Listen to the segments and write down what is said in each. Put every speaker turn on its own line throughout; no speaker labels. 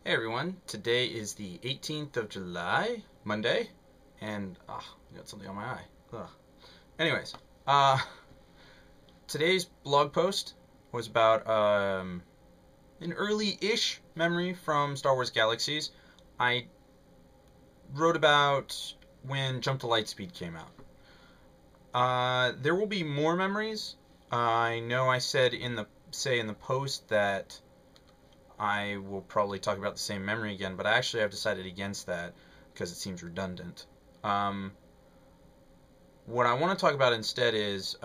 Hey everyone, today is the 18th of July, Monday, and I got something on my eye. Ugh. Anyways, uh, today's blog post was about an early-ish memory from Star Wars Galaxies. I wrote about when Jump to Lightspeed came out. There will be more memories. I know I said in the post that I will probably talk about the same memory again, but actually I've decided against that because it seems redundant. What I want to talk about instead is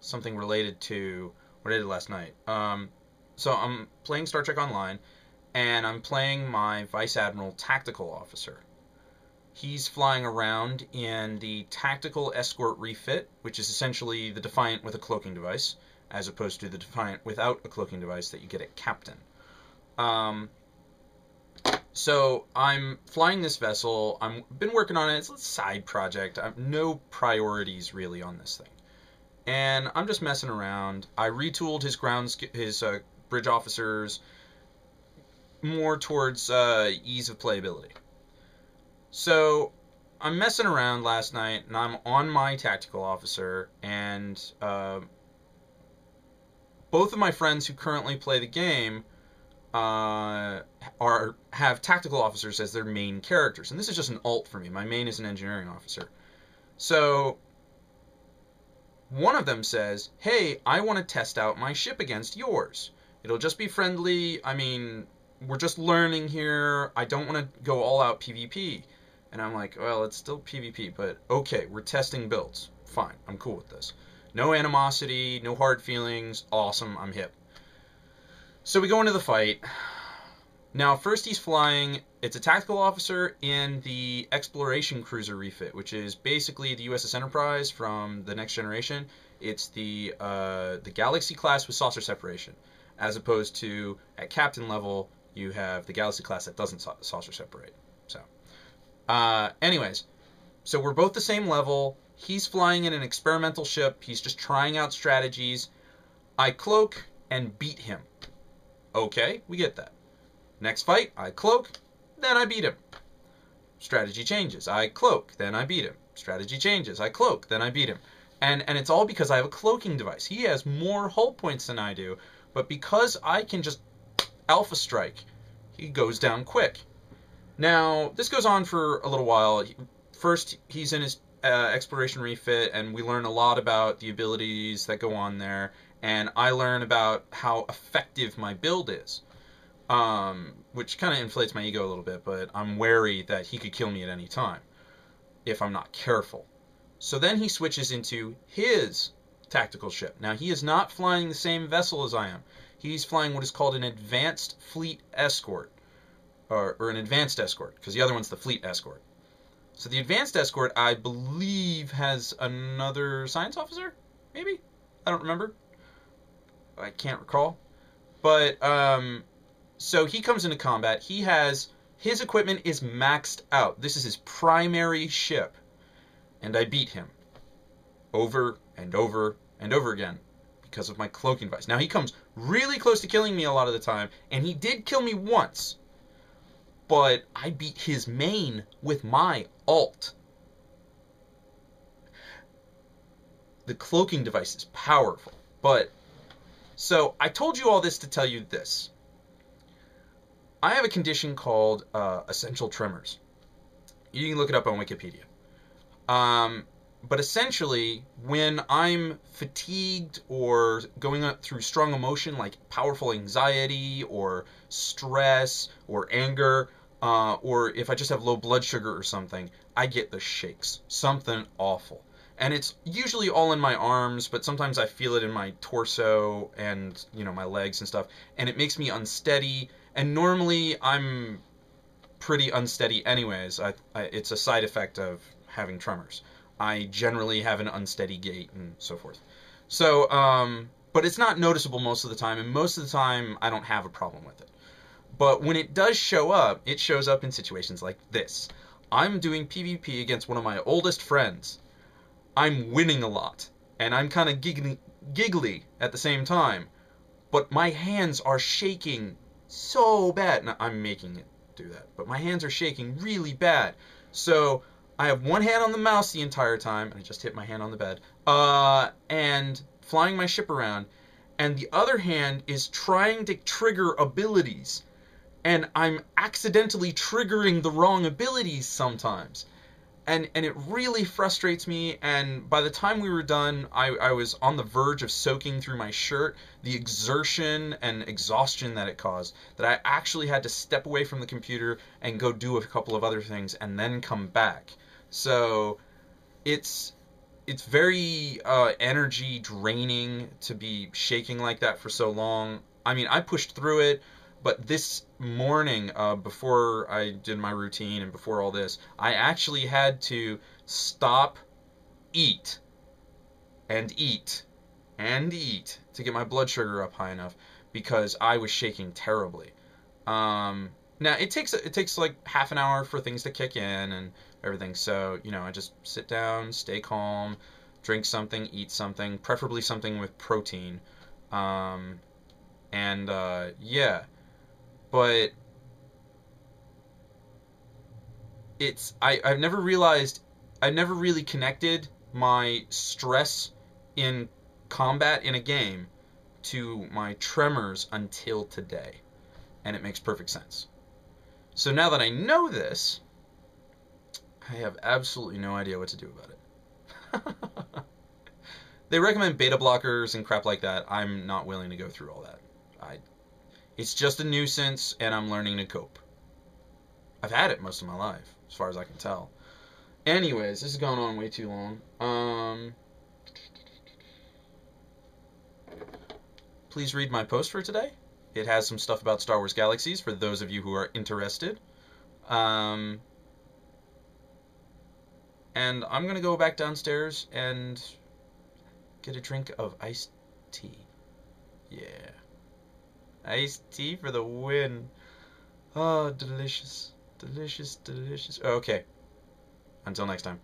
something related to what I did last night. So I'm playing Star Trek Online, and I'm playing my Vice Admiral Tactical Officer. He's flying around in the Tactical Escort refit, which is essentially the Defiant with a cloaking device, as opposed to the Defiant without a cloaking device that you get at Captain. So I'm flying this vessel. I've been working on it. It's a side project. I have no priorities really on this thing, and I'm just messing around. I retooled his bridge officers more towards ease of playability. So I'm messing around last night, and I'm on my tactical officer, and both of my friends who currently play the game have tactical officers as their main characters, and this is just an alt for me. My main is an engineering officer. So one of them says, "Hey, I want to test out my ship against yours. It'll just be friendly. I mean, we're just learning here. I don't want to go all out PvP." And I'm like, "Well, it's still PvP, but okay, we're testing builds. Fine, I'm cool with this. No animosity, no hard feelings. Awesome, I'm hip." So we go into the fight. Now, first he's flying, it's a tactical officer in the exploration cruiser refit, which is basically the USS Enterprise from the Next Generation. It's the Galaxy class with saucer separation, as opposed to at captain level you have the Galaxy class that doesn't saucer separate. So, anyways, so we're both the same level. He's flying in an experimental ship. He's just trying out strategies. I cloak and beat him. Okay, we get that. Next fight, I cloak, then I beat him. Strategy changes. I cloak, then I beat him. Strategy changes. I cloak, then I beat him. And it's all because I have a cloaking device. He has more hull points than I do, but because I can just alpha strike, he goes down quick. Now, this goes on for a little while. First, he's in his exploration refit, and we learn a lot about the abilities that go on there, and I learn about how effective my build is, which kind of inflates my ego a little bit, but I'm wary that he could kill me at any time if I'm not careful. So then he switches into his tactical ship. Now, he is not flying the same vessel as I am. He's flying what is called an advanced fleet escort, or an advanced escort, because the other one's the fleet escort. So the advanced escort, I believe, has another science officer? Maybe? I don't remember. I can't recall. But, so he comes into combat. His equipment is maxed out. This is his primary ship. And I beat him. Over and over and over again. Because of my cloaking device. Now, he comes really close to killing me a lot of the time. And he did kill me once. But I beat his main with my alt. The cloaking device is powerful. But, so I told you all this to tell you this. I have a condition called essential tremors. You can look it up on Wikipedia. But essentially, when I'm fatigued or going through strong emotion like powerful anxiety or stress or anger, or if I just have low blood sugar or something, I get the shakes. Something awful. And it's usually all in my arms, but sometimes I feel it in my torso and, my legs and stuff. And it makes me unsteady. And normally I'm pretty unsteady anyways. It's a side effect of having tremors. I generally have an unsteady gait and so forth. So, but it's not noticeable most of the time, and most of the time I don't have a problem with it. But when it does show up, it shows up in situations like this. I'm doing PvP against one of my oldest friends. I'm winning a lot, and I'm kind of giggly at the same time, but my hands are shaking so bad. Now, I'm making it do that, but my hands are shaking really bad. So I have one hand on the mouse the entire time, and I just hit my hand on the bed, and flying my ship around, and the other hand is trying to trigger abilities, and I'm accidentally triggering the wrong abilities sometimes. And it really frustrates me, and by the time we were done, I was on the verge of soaking through my shirt, the exertion and exhaustion that it caused, that I actually had to step away from the computer and go do a couple of other things and then come back. So it's very energy draining to be shaking like that for so long. I mean, I pushed through it, but this morning, before I did my routine and before all this, I actually had to stop, eat, and eat, and eat to get my blood sugar up high enough because I was shaking terribly. Now it takes like half an hour for things to kick in and everything. So, I just sit down, stay calm, drink something, eat something, preferably something with protein. Yeah. But I've never realized, I've never really connected my stress in combat in a game to my tremors until today. And it makes perfect sense. So now that I know this, I have absolutely no idea what to do about it. They recommend beta blockers and crap like that. I'm not willing to go through all that. It's just a nuisance, and I'm learning to cope. I've had it most of my life, as far as I can tell. Anyways, this has gone on way too long. Please read my post for today. It has some stuff about Star Wars Galaxies for those of you who are interested. And I'm going to go back downstairs and get a drink of iced tea. Yeah. Iced tea for the win. Oh, delicious. Delicious, delicious. Okay. Until next time.